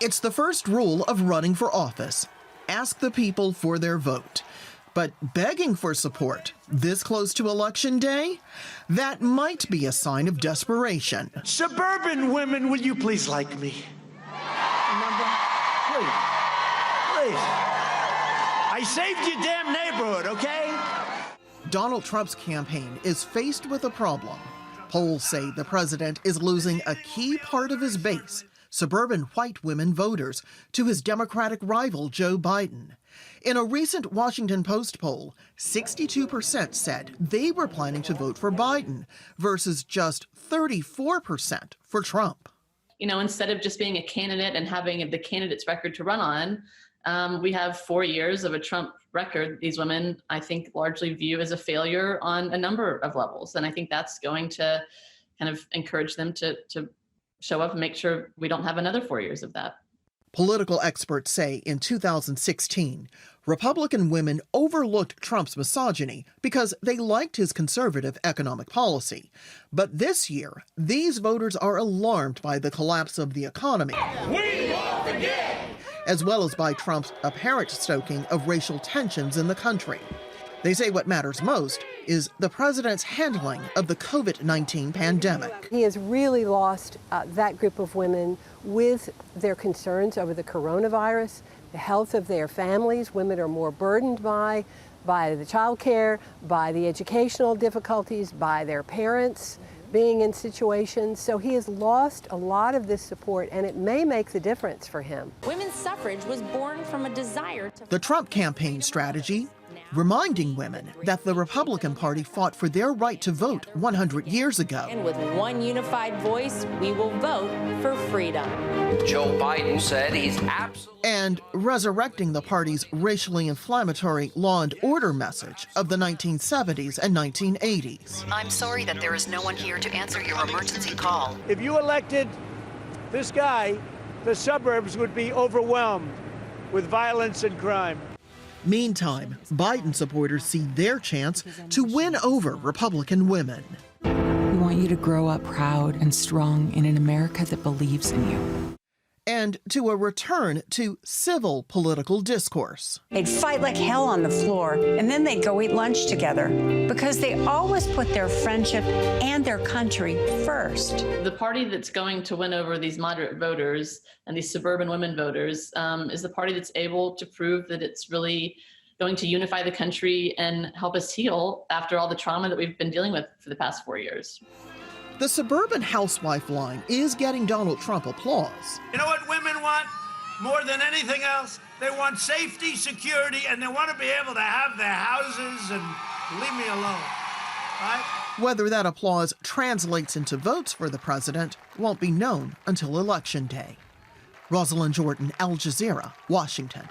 It's the first rule of running for office. Ask the people for their vote. But begging for support this close to Election Day? That might be a sign of desperation. Suburban women, will you please like me? Remember? Please. Please. I saved your damn neighborhood, okay? Donald Trump's campaign is faced with a problem. Polls say the president is losing a key part of his base, suburban white women voters, to his Democratic rival Joe Biden. In a recent Washington Post poll, 62% said they were planning to vote for Biden versus just 34% for Trump. You know, instead of just being a candidate and having the candidate's record to run on, we have 4 years of a Trump record. These women, I think, largely view as a failure on a number of levels. And I think that's going to kind of encourage them to show up and make sure we don't have another 4 years of that. Political experts say in 2016, Republican women overlooked Trump's misogyny because they liked his conservative economic policy. But this year, these voters are alarmed by the collapse of the economy, We won't forget! as well as by Trump's apparent stoking of racial tensions in the country. They say what matters most is the president's handling of the COVID-19 pandemic. He has really lost that group of women with their concerns over the coronavirus, the health of their families. Women are more burdened by the child care, by the educational difficulties, by their parents being in situations. So he has lost a lot of this support, and it may make the difference for him. Women's suffrage was born from a desire to... The Trump campaign strategy, reminding women that the Republican Party fought for their right to vote 100 years ago. And with one unified voice, we will vote for freedom. Joe Biden said he's absolutely... And resurrecting the party's racially inflammatory law and order message of the 1970s and 1980s. I'm sorry that there is no one here to answer your emergency call. If you elected this guy, the suburbs would be overwhelmed with violence and crime. Meantime, Biden supporters see their chance to win over Republican women. We want you to grow up proud and strong in an America that believes in you. And to a return to civil political discourse. They'd fight like hell on the floor, and then they'd go eat lunch together because they always put their friendship and their country first. The party that's going to win over these moderate voters and these suburban women voters is the party that's able to prove that it's really going to unify the country and help us heal after all the trauma that we've been dealing with for the past 4 years. The suburban housewife line is getting Donald Trump applause. You know what women want more than anything else? They want safety, security, and they want to be able to have their houses and leave me alone, right? Whether that applause translates into votes for the president won't be known until Election Day. Rosalind Jordan, Al Jazeera, Washington.